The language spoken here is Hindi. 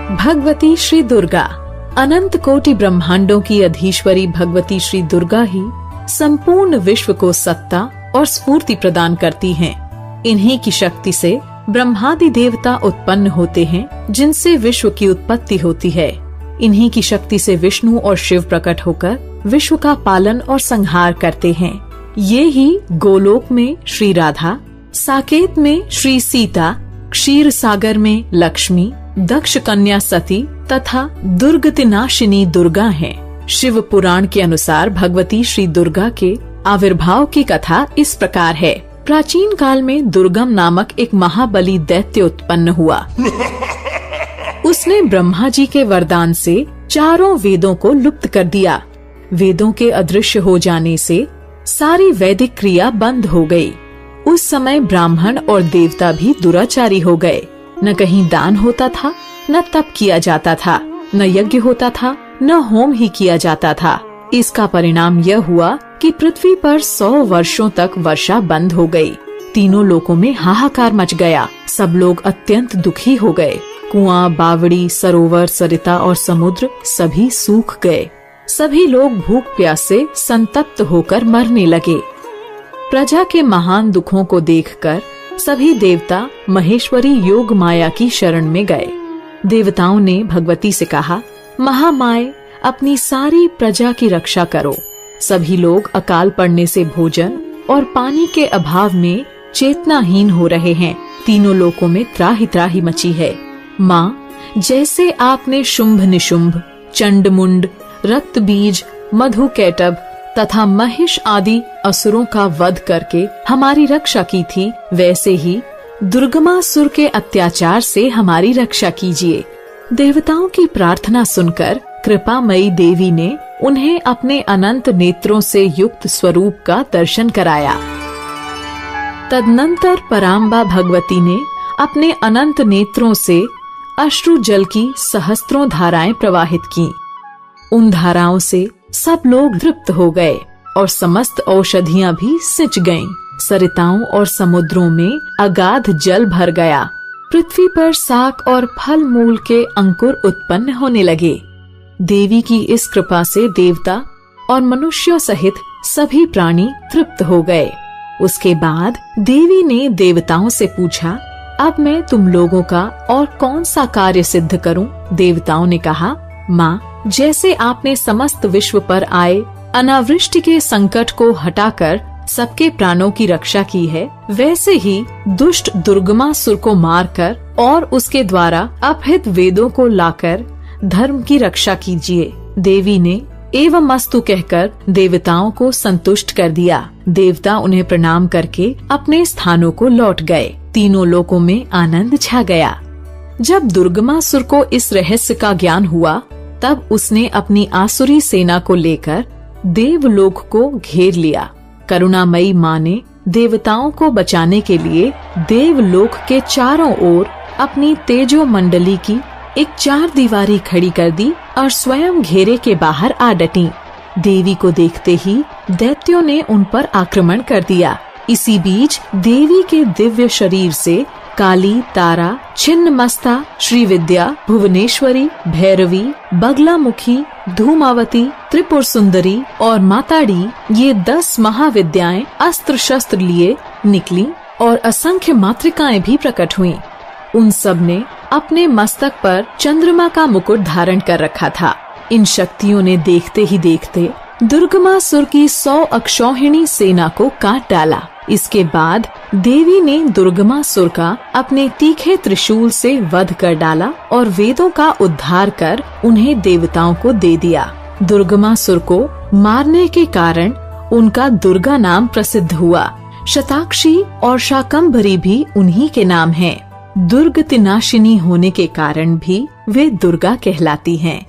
भगवती श्री दुर्गा। अनंत कोटि ब्रह्मांडों की अधीश्वरी भगवती श्री दुर्गा ही संपूर्ण विश्व को सत्ता और स्फूर्ति प्रदान करती हैं। इन्हीं की शक्ति से ब्रह्मादि देवता उत्पन्न होते हैं, जिनसे विश्व की उत्पत्ति होती है। इन्हीं की शक्ति से विष्णु और शिव प्रकट होकर विश्व का पालन और संहार करते हैं। ये ही गोलोक में श्री राधा, साकेत में श्री सीता, क्षीर सागर में लक्ष्मी, दक्ष कन्या सती तथा दुर्गतिनाशिनी दुर्गा हैं। शिव पुराण के अनुसार भगवती श्री दुर्गा के आविर्भाव की कथा इस प्रकार है। प्राचीन काल में दुर्गम नामक एक महाबली दैत्य उत्पन्न हुआ। उसने ब्रह्मा जी के वरदान से चारों वेदों को लुप्त कर दिया। वेदों के अदृश्य हो जाने से सारी वैदिक क्रिया बंद हो गई। उस समय ब्राह्मण और देवता भी दुराचारी हो गए। न कहीं दान होता था, न तप किया जाता था, न यज्ञ होता था, न होम ही किया जाता था। इसका परिणाम यह हुआ कि पृथ्वी पर 100 वर्षों तक वर्षा बंद हो गई। तीनों लोकों में हाहाकार मच गया। सब लोग अत्यंत दुखी हो गए। कुआं, बावड़ी, सरोवर, सरिता और समुद्र सभी सूख गए। सभी लोग भूख प्यास से संतप्त होकर मरने लगे। प्रजा के महान दुखों को देखकर सभी देवता महेश्वरी योग माया की शरण में गए। देवताओं ने भगवती से कहा, महामाए, अपनी सारी प्रजा की रक्षा करो। सभी लोग अकाल पड़ने से भोजन और पानी के अभाव में चेतनाहीन हो रहे हैं। तीनों लोकों में त्राहि त्राहि मची है। माँ, जैसे आपने शुंभ निशुंभ, चंड मुंड, रक्त बीज, मधु कैटभ तथा महिष आदि असुरों का वध करके हमारी रक्षा की थी, वैसे ही दुर्गमासुर के अत्याचार से हमारी रक्षा कीजिए। देवताओं की प्रार्थना सुनकर कृपामयी देवी ने उन्हें अपने अनंत नेत्रों से युक्त स्वरूप का दर्शन कराया। तदनंतर पराम्बा भगवती ने अपने अनंत नेत्रों से अश्रु जल की सहस्त्रों धाराएं प्रवाहित की। उन धाराओं से सब लोग तृप्त हो गए और समस्त औषधियां भी सिंच गईं। सरिताओं और समुद्रों में अगाध जल भर गया। पृथ्वी पर शाक और फल मूल के अंकुर उत्पन्न होने लगे। देवी की इस कृपा से देवता और मनुष्यों सहित सभी प्राणी तृप्त हो गए। उसके बाद देवी ने देवताओं से पूछा, अब मैं तुम लोगों का और कौन सा कार्य सिद्ध करूं? देवताओं ने कहा, माँ, जैसे आपने समस्त विश्व पर आए अनावृष्टि के संकट को हटाकर सबके प्राणों की रक्षा की है, वैसे ही दुष्ट दुर्गमासुर को मारकर और उसके द्वारा अपहित वेदों को लाकर धर्म की रक्षा कीजिए। देवी ने एवं अस्तु कहकर देवताओं को संतुष्ट कर दिया। देवता उन्हें प्रणाम करके अपने स्थानों को लौट गए। तीनों लोकों में आनंद छा गया। जब दुर्गमासुर को इस रहस्य का ज्ञान हुआ, तब उसने अपनी आसुरी सेना को लेकर देवलोक को घेर लिया। करुणामयी माँ ने देवताओं को बचाने के लिए देवलोक के चारों ओर अपनी तेजो मंडली की एक 4 दीवारी खड़ी कर दी और स्वयं घेरे के बाहर आ डटी। देवी को देखते ही दैत्यों ने उन पर आक्रमण कर दिया। इसी बीच देवी के दिव्य शरीर से काली, तारा, छिन्नमस्ता, श्रीविद्या, भुवनेश्वरी, भैरवी, बगलामुखी, धूमावती, त्रिपुर सुंदरी और माताड़ी, ये 10 महाविद्याएं अस्त्र शस्त्र लिए निकली और असंख्य मातृकाएं भी प्रकट हुईं। उन सब ने अपने मस्तक पर चंद्रमा का मुकुट धारण कर रखा था। इन शक्तियों ने देखते ही देखते दुर्गमासुर की 100 अक्षौहिणी सेना को काट डाला। इसके बाद देवी ने दुर्गमासुर का अपने तीखे त्रिशूल से वध कर डाला और वेदों का उद्धार कर उन्हें देवताओं को दे दिया। दुर्गमासुर को मारने के कारण उनका दुर्गा नाम प्रसिद्ध हुआ। शताक्षी और शाकंभरी भी उन्हीं के नाम हैं। दुर्गतिनाशिनी होने के कारण भी वे दुर्गा कहलाती हैं।